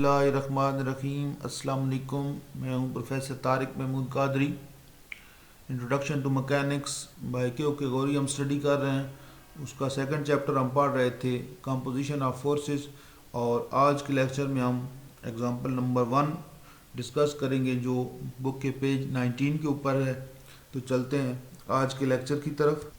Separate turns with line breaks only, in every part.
बिस्मिल्लाहिर्रहमानिर्रहीम। अस्सलाम वालेकुम। मैं हूं professor Tariq Mahmood Qadri. Introduction to mechanics by K Gauri हम स्टडी कर रहे हैं। उसका सेकंड चैप्टर हम पढ़ रहे थे, कंपोजिशन ऑफ फोर्सेस। और आज के लेक्चर में हम एग्जांपल नंबर 1 डिस्कस करेंगे जो बुक के पेज 19 के ऊपर है। तो चलते हैं आज के लेक्चर की तरफ।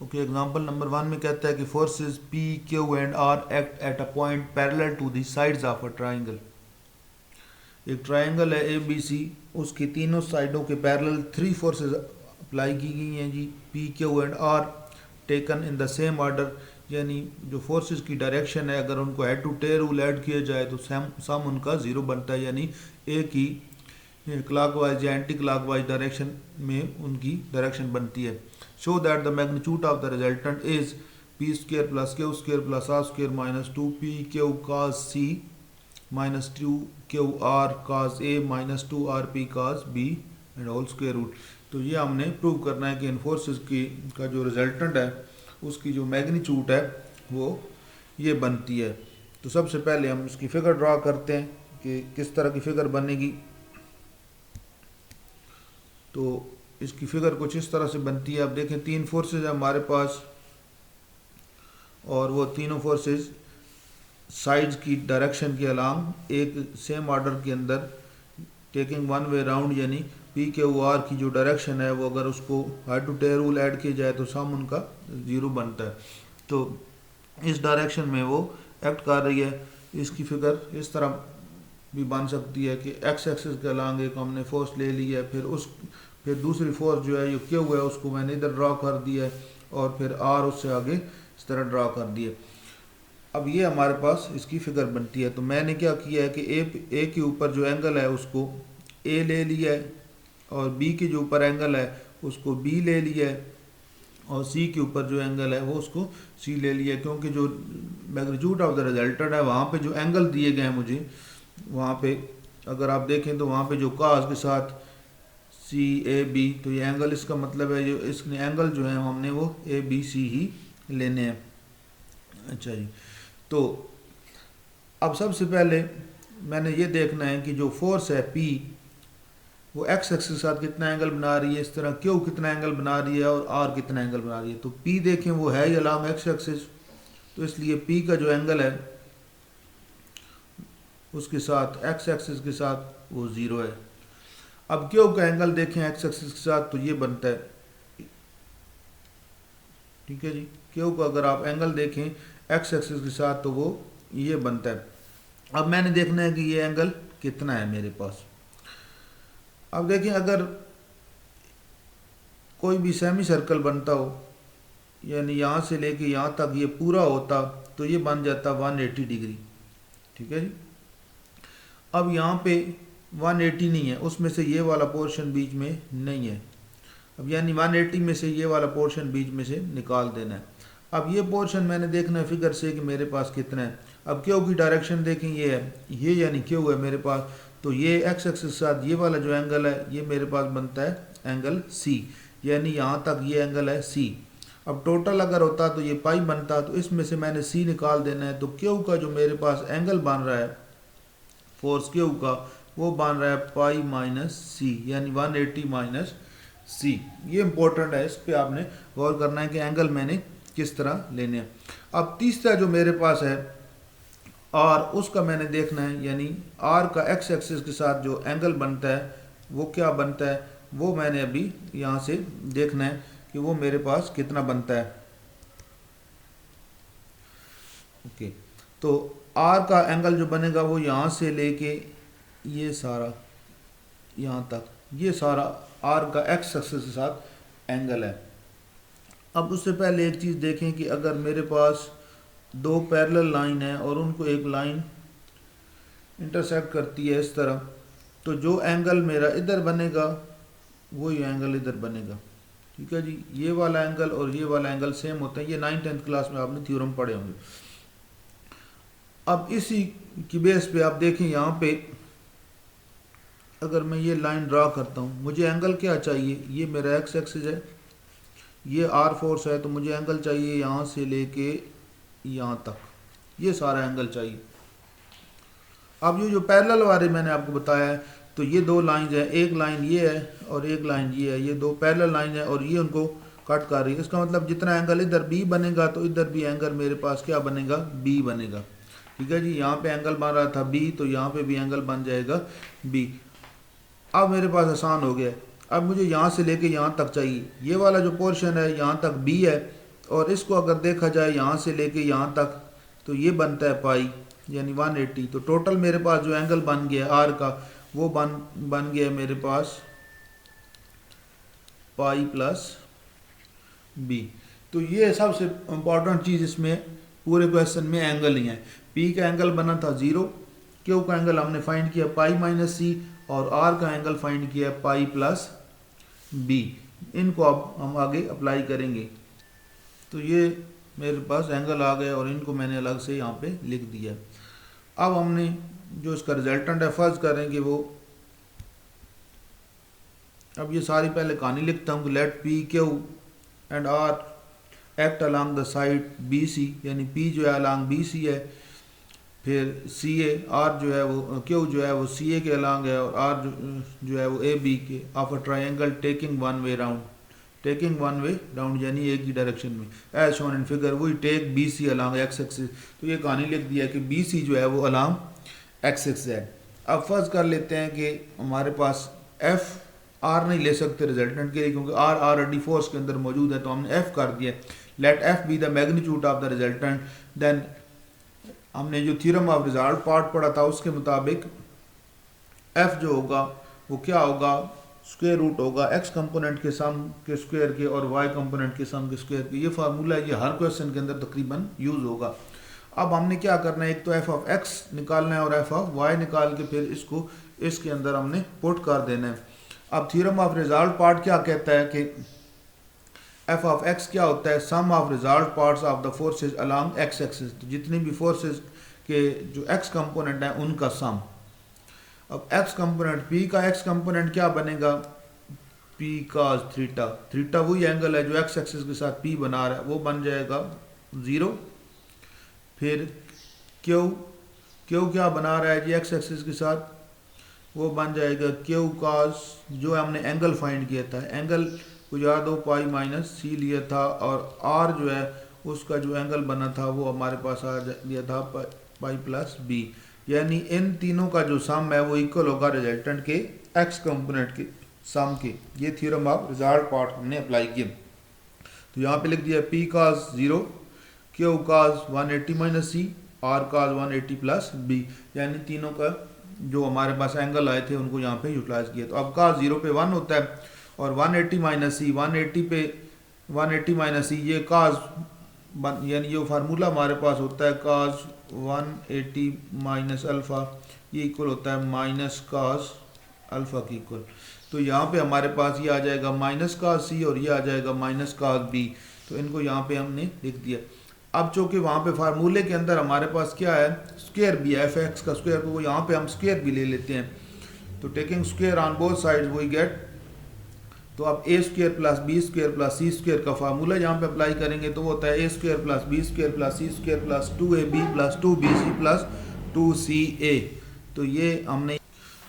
ओके, एग्जांपल नंबर 1 में कहता है कि forces P, Q and R act at a point parallel to the sides of a triangle. एक ट्राइंगल है ABC, उसकी तीनों साइडों के पैरेलल 3 फोर्सेस अप्लाई की गई हैं जी। P, Q and R taken in the same order, यानी जो फोर्सेस की डायरेक्शन है अगर उनको head to tail rule add किया जाए तो सम उनका ज़ीरो बनता है, यानी एक ही क्लॉकवाइज या एंटी क्लॉकवाइज डायरेक्शन में उनकी डायरेक्शन बनती है। Show that the magnitude of the resultant is P square plus Q square plus R square minus 2P Q cos C minus 2Q R cos A minus 2RP cos B and whole square root. तो ये हमने prove करना है कि इन forces की का जो resultant है उसकी जो मैग्नीट्यूड है वो ये बनती है। तो सबसे पहले हम इसकी फिगर ड्रा करते हैं कि किस तरह की फिगर बनेगी। तो इसकी फिगर कुछ इस तरह से बनती है। अब देखें, 3 फोर्सेस है हमारे पास और वो तीनों फोर्सेस साइड्स की डायरेक्शन के अलांग एक सेम ऑर्डर के अंदर टेकिंग वन वे राउंड, यानी P के R की जो डायरेक्शन है वो अगर उसको head to tail rule add किया जाए तो सम उनका ज़ीरो बनता है। तो इस डायरेक्शन में वो एक्ट कर रही है। इसकी फिगर इस तरह भी बन सकती है कि एक्स एक्सिस के अलांग एक हमने फोर्स ले ली है, फिर दूसरी फोर्स जो है ये क्यू है उसको मैंने इधर ड्रा कर दिया है और फिर आर उससे आगे इस तरह ड्रा कर दिया। अब ये हमारे पास इसकी फिगर बनती है। तो मैंने क्या किया है कि ए के ऊपर जो एंगल है उसको ए ले लिया है और बी के जो ऊपर एंगल है उसको बी ले लिया है और सी के ऊपर जो एंगल है वो उसको सी ले लिया है, क्योंकि जो मैग्नीट्यूड ऑफ द रिजल्टेंट है वहाँ पे जो एंगल दिए गए हैं मुझे, वहाँ पे अगर आप देखें तो वहाँ पे जो cos के साथ CAB, तो ये एंगल इसका मतलब है जो इसने एंगल जो है हमने वो ABC ही लेने हैं। अच्छा जी, तो अब सबसे पहले मैंने ये देखना है कि जो फोर्स है P वो x एक्सिस के साथ कितना एंगल बना रही है, इस तरह Q कितना एंगल बना रही है और R कितना एंगल बना रही है। तो P देखें वो है ही अलोंग x एक्सिस, तो इसलिए P का जो एंगल है उसके साथ x एक्सिस के साथ वो ज़ीरो है। अब Q का एंगल देखें x एक्सिस के साथ तो ये बनता है, ठीक है जी। Q का अगर आप एंगल देखें x एक्सिस के साथ तो वो ये बनता है। अब मैंने देखना है कि ये एंगल कितना है मेरे पास। अब देखें, अगर कोई भी सेमी सर्कल बनता हो, यानी यहाँ से लेके यहाँ तक ये पूरा होता तो ये बन जाता 180 डिग्री, ठीक है जी। अब यहाँ पे 180 नहीं है, उसमें से ये वाला पोर्शन बीच में नहीं है। अब यानी 180 में से ये वाला पोर्शन बीच में से निकाल देना है। अब ये पोर्शन मैंने देखना है फिगर से कि मेरे पास कितना है। अब क्यू की डायरेक्शन देखें, ये है, ये यानी क्यू है मेरे पास, तो ये एक्स एक्सिस के साथ ये वाला जो एंगल है ये मेरे पास बनता है एंगल C, यानी यहाँ तक ये एंगल है C। अब टोटल अगर होता तो ये पाई बनता, तो इसमें से मैंने C निकाल देना है। तो क्यू का जो मेरे पास एंगल बन रहा है फोर्स क्यू का वो बन रहा है पाई माइनस C, यानी 180 माइनस C। ये इंपॉर्टेंट है, इस पे आपने गौर करना है कि एंगल मैंने किस तरह लेने हैं। अब तीसरा जो मेरे पास है R, उसका मैंने देखना है, यानी R का x एक्सिस के साथ जो एंगल बनता है वो क्या बनता है, वो मैंने अभी यहाँ से देखना है कि वो मेरे पास कितना बनता है। ओके, तो R का एंगल जो बनेगा वो यहाँ से लेके ये सारा यहाँ तक, ये सारा R का x एक्सिस के साथ एंगल है। अब उससे पहले एक चीज़ देखें कि अगर मेरे पास 2 पैरेलल लाइन है और उनको एक लाइन इंटरसेक्ट करती है इस तरह, तो जो एंगल मेरा इधर बनेगा वही एंगल इधर बनेगा, ठीक है जी। ये वाला एंगल और ये वाला एंगल सेम होता है, ये 9th-10th क्लास में आपने थ्योरम पढ़े होंगे। अब इसी की बेस पे आप देखें, यहाँ पे अगर मैं ये लाइन ड्रा करता हूँ, मुझे एंगल क्या चाहिए, ये मेरा x एक्सिस है, ये R फोर्स है, तो मुझे एंगल चाहिए यहाँ से लेके यहाँ तक, ये सारा एंगल चाहिए। अब ये जो पैरेलल वाले मैंने आपको बताया है, तो ये दो लाइंस हैं, एक लाइन ये है और एक लाइन ये है, ये दो पैरेलल लाइन है और ये उनको कट कर रही है। इसका मतलब जितना एंगल इधर बी बनेगा तो इधर भी एंगल मेरे पास क्या बनेगा, बी बनेगा। ठीक है जी, यहाँ पे एंगल बन रहा था बी, तो यहाँ पे भी एंगल बन जाएगा बी। अब मेरे पास आसान हो गया। अब मुझे यहाँ से लेके यहाँ तक चाहिए, ये वाला जो पोर्शन है यहाँ तक बी है, और इसको अगर देखा जाए यहाँ से लेके यहाँ तक तो ये बनता है पाई, यानी 180। तो टोटल मेरे पास जो एंगल बन गया आर का वो बन गया मेरे पास पाई प्लस बी। तो ये सबसे इम्पॉर्टेंट चीज़ इसमें पूरे क्वेश्चन में एंगल ही है। पी का एंगल बना था 0, क्यू का एंगल हमने फाइंड किया पाई माइनस सी, और आर का एंगल फाइंड किया पाई प्लस बी। इनको अब हम आगे अप्लाई करेंगे। तो ये मेरे पास एंगल आ गया और इनको मैंने अलग से यहाँ पे लिख दिया। अब हमने जो इसका रिजल्टेंट है फर्ज करेंगे वो, अब ये सारी पहले कहानी लिखता हूँ कि let P Q and R act along the side B C, यानी पी जो है अलॉन्ग बी सी है, फिर सी ए, आर जो है वो क्यू जो है वो सी ए के अलॉन्ग है, और आर जो है वो ए बी के, of a triangle taking one way round, taking one way round यानी एक ही डायरेक्शन में, एज शोन इन फिगर वही take B C along x axis. तो ये कहानी लिख दिया कि बी सी जो है वो अलॉन्ग एक्स एक्सिस है। अब फर्ज कर लेते हैं कि हमारे पास एफ आर नहीं ले सकते रिजल्टेंट के लिए, क्योंकि आर ऑलरेडी फोर्स के अंदर मौजूद है, तो हमने एफ कर दिया। Let F be the magnitude of the resultant. Then हमने जो थ्योरम ऑफ रिजल्ट पार्ट पढ़ा था उसके मुताबिक एफ जो होगा वो क्या होगा, स्क्वायर रूट होगा एक्स कंपोनेंट के सम के स्क्वायर के और वाई कंपोनेंट के सम के स्क्वायर के। ये फार्मूला है, ये हर क्वेश्चन के अंदर तकरीबन यूज होगा। अब हमने क्या करना है, एक तो एफ ऑफ एक्स निकालना है और एफ ऑफ वाई निकाल के फिर इसको इसके अंदर हमने पुट कर देना है। अब थ्योरम ऑफ रिजल्ट पार्ट क्या कहता है कि एफ ऑफ एक्स क्या होता है, sum of resultant parts of the forces along x axis. तो जितनी भी फोर्सेज के जो एक्स कंपोनेंट हैं उनका सम। अब एक्स कंपोनेंट पी का एक्स कंपोनेंट क्या बनेगा, पी काज थीटा, थीटा वही एंगल है जो एक्स एक्सिस के साथ पी बना रहा है, वो बन जाएगा 0। फिर क्यू, क्यू क्या बना रहा है जी एक्स एक्सिस के साथ, वो बन जाएगा क्यू काज, जो हमने एंगल फाइंड किया था, एंगल को याद हो पाई माइनस सी लिया था, और आर जो है उसका जो एंगल बना था वो हमारे पास आ दिया था पाई प्लस बी। यानी इन तीनों का जो सम है वो इक्वल होगा रिजल्टेंट के एक्स कंपोनेंट के सम के। ये थ्योरम ऑफ रिजल्ट पार्ट हमने अप्लाई किया। तो यहाँ पे लिख दिया P cos 0, Q cos 180 minus C, R cos 180 plus B, यानी तीनों का जो हमारे पास एंगल आए थे उनको यहाँ पे यूटिलाइज किया। तो अब काज 0 पे 1 होता है और 180 माइनस सी, 180 पे 180 माइनस सी, ये काज यानी जो फार्मूला हमारे पास होता है काज 180 माइनस अल्फ़ा, ये इक्वल होता है माइनस काज अल्फ़ा की इक्वल। तो यहाँ पे हमारे पास ये आ जाएगा माइनस काज सी और ये आ जाएगा माइनस काज बी। तो इनको यहाँ पे हमने लिख दिया। अब चूँकि वहाँ पे फार्मूले के अंदर हमारे पास क्या है, स्क्वायर भी है, एफ एक्स का स्क्वायर, को यहाँ पे हम स्क्वायर भी ले लेते हैं। तो taking square on both sides we get, तो अब a square plus b square plus c square का फार्मूला यहाँ पे अप्लाई करेंगे तो वो होता है a square plus b square plus c square plus 2ab plus 2bc plus 2ca। तो ये हमने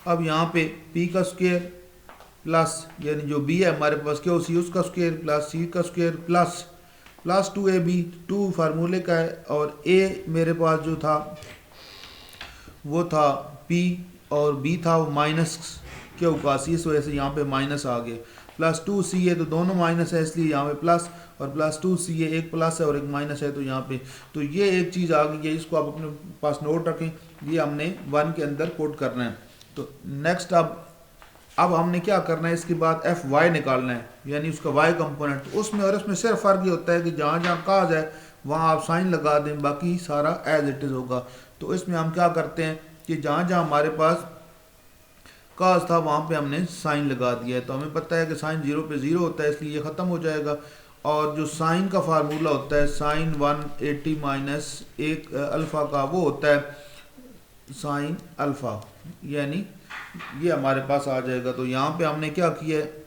अब यहाँ पे p का स्क्वायर प्लस यानी जो b है हमारे पास क्या सी उसका स्क्वायर प्लस c का स्क्वायर प्लस 2ab, 2 फार्मूले का है, और a मेरे पास जो था वो था p और b था वो माइनस क्यू का सी, इस वजह से यहाँ पे माइनस आ गया, प्लस 2ca, तो दोनों माइनस है इसलिए यहाँ पे प्लस, और प्लस 2ca एक प्लस है और एक माइनस है तो यहाँ पे। तो ये एक चीज़ आ गई है, इसको आप अपने पास नोट रखें, ये हमने 1 के अंदर कोट करना है। तो नेक्स्ट अब हमने क्या करना है, इसके बाद एफ वाई निकालना है, यानी उसका वाई कंपोनेंट। तो उसमें और इसमें सिर्फ फ़र्क ये होता है कि जहाँ जहाँ काज है वहाँ आप साइन लगा दें, बाकी सारा एज इट इज़ होगा। तो इसमें हम क्या करते हैं कि जहाँ जहाँ हमारे पास काज था वहाँ पे हमने साइन लगा दिया है। तो हमें पता है कि साइन 0 पे 0 होता है, इसलिए ये ख़त्म हो जाएगा। और जो साइन का फार्मूला होता है साइन 180 माइनस एक अल्फ़ा का, वो होता है साइन अल्फ़ा, यानी ये हमारे पास आ जाएगा। तो यहाँ पे हमने क्या किया है,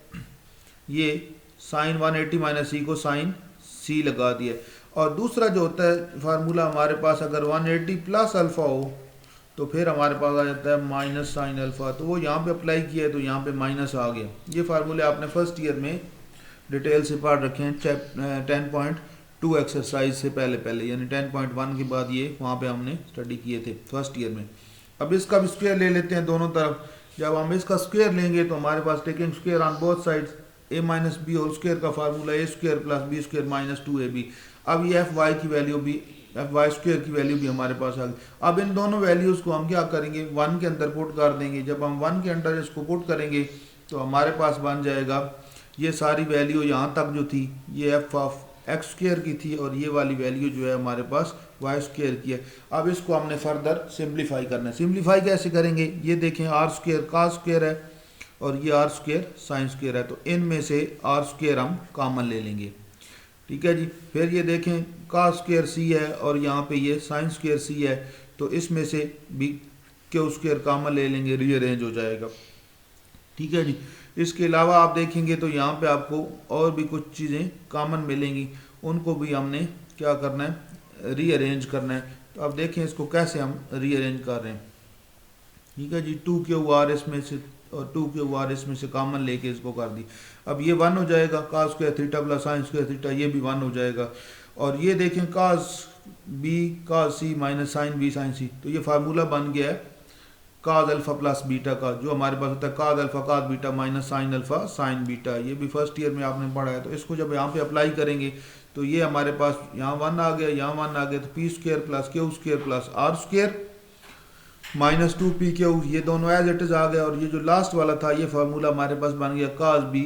ये साइन 180 माइनस सी को साइन सी लगा दिया। और दूसरा जो होता है फार्मूला हमारे पास, अगर 180 प्लस अल्फ़ा हो तो फिर हमारे पास आ जाता है माइनस साइन अल्फ़ा। तो वो यहाँ पे अप्लाई किया है तो यहाँ पे माइनस आ गया। ये फार्मूले आपने फर्स्ट ईयर में डिटेल से पढ़ रखे हैं 10.2 एक्सरसाइज से पहले यानी 10.1 के बाद ये वहाँ पे हमने स्टडी किए थे फर्स्ट ईयर में। अब इसका भी स्क्वायर ले लेते हैं दोनों तरफ। जब हम इसका स्क्वायर लेंगे तो हमारे पास taking square on both sides a minus b whole square का फार्मूला a square plus b square minus 2ab। अब ये एफ वाई की वैल्यू भी एफ वाई स्क्वायर की वैल्यू भी हमारे पास आ गई। अब इन दोनों वैल्यूज़ को हम क्या करेंगे 1 के अंदर पुट कर देंगे। जब हम 1 के अंदर इसको पुट करेंगे तो हमारे पास बन जाएगा ये सारी वैल्यू यहाँ तक जो थी ये एफ ऑफ एक्स स्क्वायर की थी और ये वाली वैल्यू जो है हमारे पास वाई स्क्वायर की है। अब इसको हमने फर्दर सिंप्लीफाई करना है। सिंप्लीफाई कैसे करेंगे, ये देखें आर स्क्वायर का स्क्वायर है और ये आर स्क्वायर साइन स्क्वायर है, तो इनमें से आर स्क्वायर हम कॉमन ले लेंगे। ठीक है जी। फिर ये देखें का स्क्वायर सी है और यहाँ पे ये साइन स्क्वायर सी है, तो इसमें से भी क्यू स्क्वायर कॉमन ले लेंगे, रीअरेंज हो जाएगा। ठीक है जी। इसके अलावा आप देखेंगे तो यहाँ पे आपको और भी कुछ चीज़ें कॉमन मिलेंगी, उनको भी हमने क्या करना है रीअरेंज करना है। तो अब देखें इसको कैसे हम रीअरेंज कर रहे हैं। ठीक है जी। 2QR इसमें से और 2QR इसमें से कॉमन लेके इसको कर दी। अब ये 1 हो जाएगा का square theta plus sine square theta, ये भी 1 हो जाएगा। और ये देखें कास बी का सी माइनस साइन बी साइन सी, तो ये फार्मूला बन गया है काज अल्फा प्लस बीटा का, जो हमारे पास होता है काज अल्फा काज beta minus sine alpha sign beta. ये भी फर्स्ट ईयर में आपने पढ़ा है। तो इसको जब यहाँ पे अप्लाई करेंगे तो ये हमारे पास यहाँ 1 आ गया, यहाँ 1 आ गया, तो P square plus Q square plus are square minus 2p Q, ये दोनों एज इट इज आ गया। और ये जो लास्ट वाला था ये फार्मूला हमारे पास बन गया काज बी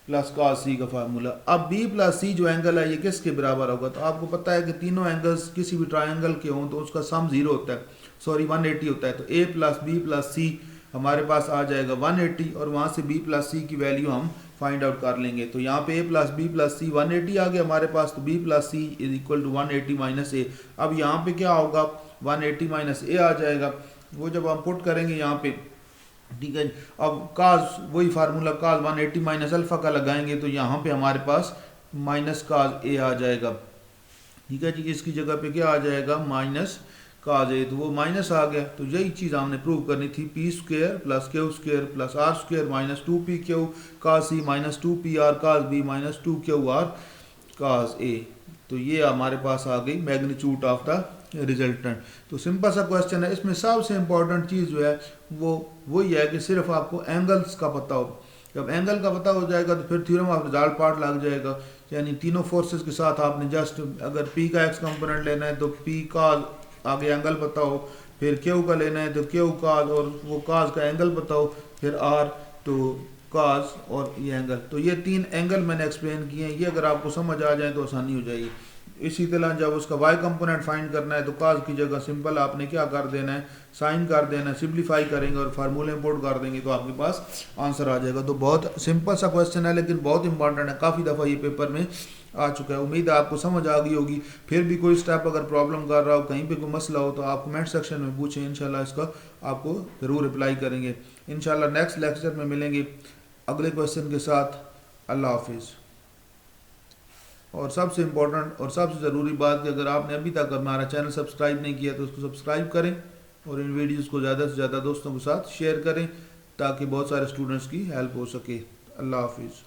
प्लस काज सी का फार्मूला। अब b प्लस सी जो एंगल है ये किसके बराबर होगा, तो आपको पता है कि तीनों एंगल्स किसी भी ट्राइंगल के हों तो उसका सम 0 होता है, सॉरी 180 होता है। तो a प्लस बी प्लस सी हमारे पास आ जाएगा 180 और वहाँ से b प्लस सी की वैल्यू हम फाइंड आउट कर लेंगे। तो यहाँ पे a plus b plus c 180 आ गया हमारे पास, तो b plus c is equal to 180 minus a. अब यहाँ पे क्या होगा 180 माइनस ए आ जाएगा, वो जब हम पुट करेंगे यहाँ पे। ठीक है। अब काज वही फार्मूला काज 180 माइनस अल्फा का लगाएंगे तो यहाँ पे हमारे पास माइनस काज ए आ जाएगा। ठीक है जी। इसकी जगह पे क्या आ जाएगा माइनस काज ए, तो वो माइनस आ गया। तो यही चीज़ हमने प्रूव करनी थी, p square plus Q square plus are square minus 2p q cos c minus 2p r cos b minus 2q r cos a. तो ये हमारे पास आ गई मैग्नीट्यूड ऑफ द रिजल्टेंट। तो सिंपल सा क्वेश्चन है। इसमें सबसे इंपॉर्टेंट चीज़ जो है वो वही है कि सिर्फ आपको एंगल्स का पता हो। जब एंगल का पता हो जाएगा तो फिर थ्योरम ऑफ रिजल्ट पार्ट लग जाएगा, यानी तीनों फोर्सेस के साथ आपने जस्ट अगर p का x कंपोनेंट लेना है तो p का आगे एंगल पता हो, फिर q का लेना है तो q का और वो काज का एंगल पता हो, फिर r तो काज और ये एंगल। तो ये 3 एंगल मैंने एक्सप्लेन किए हैं, ये अगर आपको समझ आ जाए तो आसानी हो जाएगी। इसी तरह जब उसका y कंपोनेंट फाइंड करना है तो काज की जगह सिंपल आपने क्या कर देना है साइन कर देना है, सिंप्लीफाई करेंगे और फार्मूले इंपोर्ट कर देंगे तो आपके पास आंसर आ जाएगा। तो बहुत सिंपल सा क्वेश्चन है लेकिन बहुत इंपॉर्टेंट है, काफ़ी दफ़ा ये पेपर में आ चुका है। उम्मीद है आपको समझ आ गई होगी। फिर भी कोई स्टेप अगर प्रॉब्लम कर रहा हो, कहीं पे कोई मसला हो तो आप कमेंट सेक्शन में पूछें, इंशाल्लाह इसका आपको ज़रूर रिप्लाई करेंगे। इंशाल्लाह नेक्स्ट लेक्चर में मिलेंगे अगले क्वेश्चन के साथ। अल्लाह हाफिज़। और सबसे इम्पोर्टेंट और सबसे ज़रूरी बात कि अगर आपने अभी तक हमारा चैनल सब्सक्राइब नहीं किया तो उसको सब्सक्राइब करें और इन वीडियोज़ को ज़्यादा से ज़्यादा दोस्तों के साथ शेयर करें ताकि बहुत सारे स्टूडेंट्स की हेल्प हो सके। अल्लाह हाफिज़।